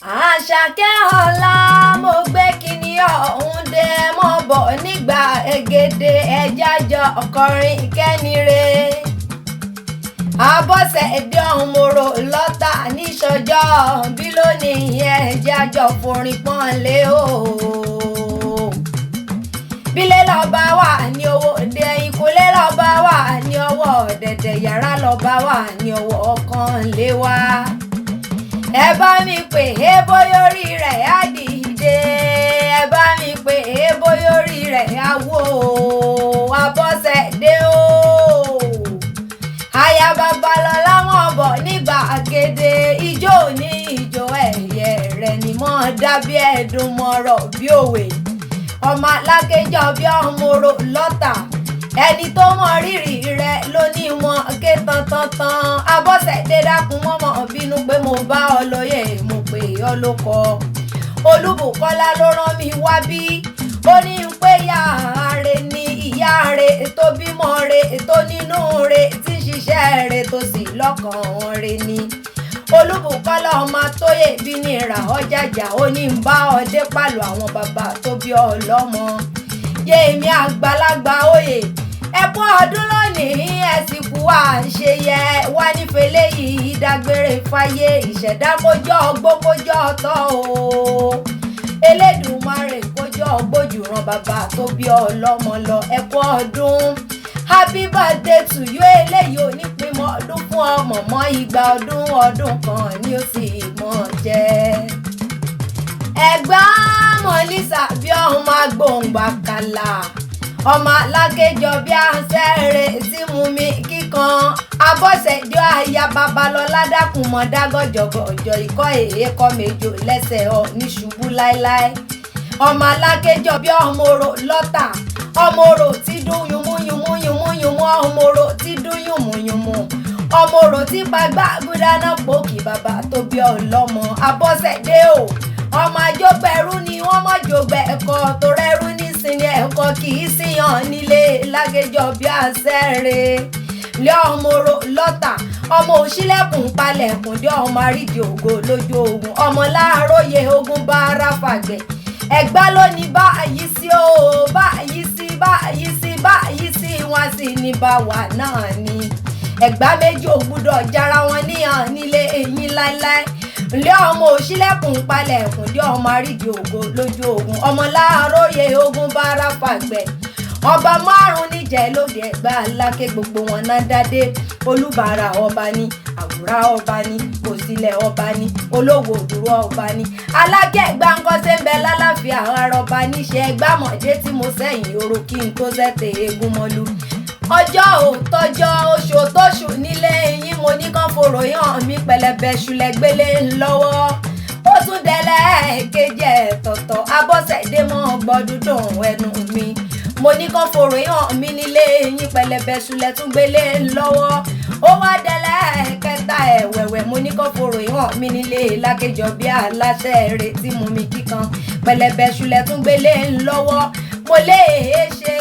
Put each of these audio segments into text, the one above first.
Àṣàkẹ́ ọ̀la mo gbé kíní ọ̀hún dé mọ́ bọ̀ nígbà egede ẹja jọ ọkọrin kẹ́nire. Abọ́sẹ̀dé ọmọrò lọ́tà níṣọjọ́ bí lónìí ẹja jọ forin pọ́nlé o. Bílé lọ́ba wà ní owó òde, ìkúlé lọ́ba wà ní ọwọ́ ọ̀dẹ̀dẹ̀, yàrá lọ́ba wà ní ọwọ́ ọkàn lé wa. Ẹ bá mi pè é bóyá orí rẹ̀ á dìde, ẹ bá mi pè é bóyá orí rẹ̀ á wò ó. Abọ́sẹ̀dé o, aya Babalọ́lá wọn bọ̀ nígbà gèdè, ijó ní ijó ẹ̀yẹ rẹ̀ ni mọ́ dábí ẹ̀dùn mọ́rọ̀ bí òwe. Ọmọ alákejọ bí ọmọrò lọ́tà, ẹni tó mọ rírì rẹ̀ ló ní wọn ké tantantan. Abọ́sẹ̀dé dákun mọ́mọ́ bínú pé mo bá ọ lóye, mo pè ọ lóko. Olúbùkọ́lá ló rán mi wá bí, ó ní pé ìyá rẹ̀ ni ìyá rẹ̀ tó bímọ rẹ̀ tó nínú rẹ̀ tí ń ṣiṣẹ́ rẹ̀ tó sì lọ́kàn rẹ̀ ni. Olúbùkọ́lá ọmọ tóyè bí ní ìrà ọjàjà, ó ní ń bá ọdẹ pàlọ́ àwọn bàbá tó bí ọ lọ́mọ. Yéèmí àgbàlagbà òye, ẹkún ọdún lónìí ẹ̀sìnkú wa ṣe yẹ wá nífẹ̀ẹ́ léyìí dágbére fáyé. Ìṣẹ̀dá kójọ́ ọgbó kójọ́ ọtọ́ o, Elédùmarè kójọ́ ọgbójú ran bàbá tó bí ọ lọ́mọ lọ. Ẹkún ọdún, happy birthday to you. Eléyìí ò ní pín ọdún fún ọmọ mọ́ igba ọdún, ọdún kan ni ó sì mọ̀ jẹ́. Ẹ̀gbá mọ̀lísà bí ọmọ agbóǹgbà kàlà, ọmọ alákejọ bí àṣẹrẹ tí mú mi kíkan. Abọ́sẹ̀dé aya Babalọ́lá dákun mọ́ dágọ́jọgọ́jọ, ikọ́ èékọ́ méjò lẹ́sẹ̀ ọ ní ṣubú láéláé. Ọmọ alákejọ bí ọmọrò lọ́tà, ọmọrò tí dún yùmúyùmúyùmúyùmú, ọmọrò tí dún yùmúyùmú, ọmọrò tí pagbá gúdáná pòkì bàbá tó bí ọ lọ́mọ. Abọ́sẹ̀dé o, ọmọ àjọgbẹ̀rú ni wọ́n mọ̀ jògbẹ̀ ẹ̀kọ́ tó rẹ́rú nísìnyí ẹ̀kọ́ kì í síyàn nílé lágéjọ bí àṣẹrẹ. Lé ọmọrò lọ́tà, ọmọ òṣìlẹ̀kùn palẹ̀kùn dé ọmọ àrídìí ògo lójú ogun, ọmọ láàróyè ogun bá ara fàgbẹ̀. Ẹ̀gbá ló ní báyìí sí o, báyìí sí báyìí sí báyìí sí, wọn sì ní báwa náà ni. Ẹ̀gbá méjì ò gbúdọ̀ jára wọn níyàn nílé eyín láéláé. Lé ọmọ òṣìlẹ̀kùn palẹ̀kùn dé ọmọ àrídìí ògo lójú ogun, ọmọ láàróyè ogun bá ara fàgbẹ̀. Ọba márùn níjẹ̀ lóde Ẹ̀gbá Aláké, gbogbo wọn náà dádé. Olúbàrà ọba ni, àwùrá ọba ni, òsìlẹ̀ ọba ni, olówó òdúró ọba ni. Aláké Ẹ̀gbá ńkọ́ ṣe ń bẹ lálàáfíà ara ọba níṣẹ́. Ẹ̀gbá mọ̀dé tí mo sẹ́yìn oró kí n tó sẹ́tẹ̀ eégún mọ́lú. Ọjọ́ òtọ́jọ́, oṣù tóṣù nílé yín, mo ní kán forò yàn mí pẹlẹbẹ ṣùlẹ̀ gbélé lọ́wọ́. Ó tún dẹ̀lẹ́ kejì ẹ̀tọ̀tọ̀, Abọ́sẹ̀dé mọ́ gbọ́dúndùn ẹnu mi. Mo ní kán forò yàn mí nílé yín pẹlẹbẹ ṣùlẹ̀ tún gbélé lọ́wọ́. Ó wá dẹ̀lẹ́ kẹta ẹ̀wẹ̀wẹ̀, mo ní kán forò yàn mí nílé lákejọ bí aláṣẹ rẹ̀ tí mú mi kíkan pẹlẹbẹ ṣùlẹ̀ tún gbélé lọ́wọ́. Mo lè ṣe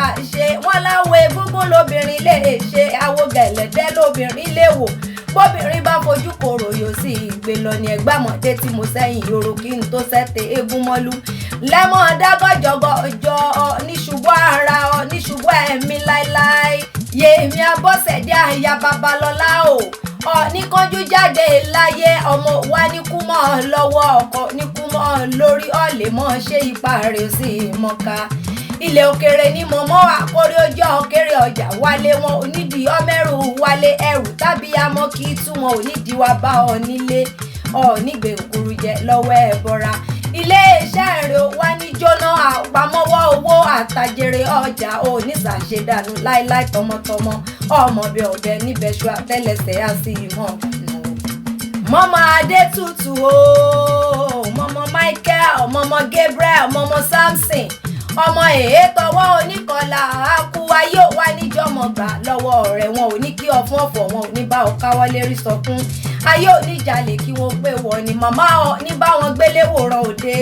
àṣe, wọ́n láwo egúngún lóbìnrin lè ṣe, àwo gẹ̀lẹ́dẹ́ lóbìnrin lè wò. Bóbìnrin bá fojú kòrò yóò sì gbé lọ ní Ẹ̀gbá mọ̀dé tí mo sẹ́yìn yòrò kí n tó sẹ́tẹ̀ eégún mọ́lú. Lẹ́mọ̀ dágọ́jọgọ́jọ níṣubú ara ọ níṣubú ẹ̀mí láéláé. Yèmí Abọ́sẹ̀dé aya Babalọ́lá o, ọ̀ní kánjú jáde láyé, ọmọ wa ní kú mọ́ ọ lọ́wọ́, ọkọ ní kú mọ́ ọ lórí, ọ̀lẹ́ mọ́ ṣe ipa rẹ̀ sí mọ́ka. Ilẹ̀ òkèrè ni mọ̀mọ́ àkórí ojú òkèrè ọjà wálé, wọn ò nídìí ọmẹ́rù wálé ẹrù tàbí amọ́ kí tú wọn ò nídìí wá bá ọ nílé, ọ nígbè òkúrú jẹ lọ́wọ́ ẹ bọ́ra. Ilé iṣẹ́ rẹ̀ wá ní jóná, àpamọ́wọ́ owó àtàjèrè ọjà ò ní ṣàṣedànù láíláí tọmọtọmọ. Ọmọ bẹ ọdẹ níbẹ̀ ṣu àtẹ́lẹsẹ̀ á sì mọ̀. Mọ́mọ́ Adétútù o, mọ́mọ́ Michael, mọ́mọ́ Gabriel, mọ́mọ́ Samson, ọmọ èé tọwọ́ oníkọlà àkú ayé wá níjọ́mọ̀ gbà lọ́wọ́ rẹ̀. Wọn ò ní kí ọ fún ọ̀fọ̀, wọn ò ní bá ọ káwọ́ lérí sọkún. Ayé ò ní jalè kí wọ́n pé wọ́n ni màmá ọ ní bá wọn gbélé wòran òde.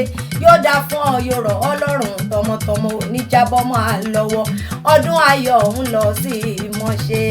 Yóò dá fún ọ, yóò rọ̀ ọ́ lọ́rùn tọmọtọmọ, ò ní jábọ́ mọ́ à lọ́wọ́. Ọdún ayọ̀ ń lọ sí ìmọ̀ṣe.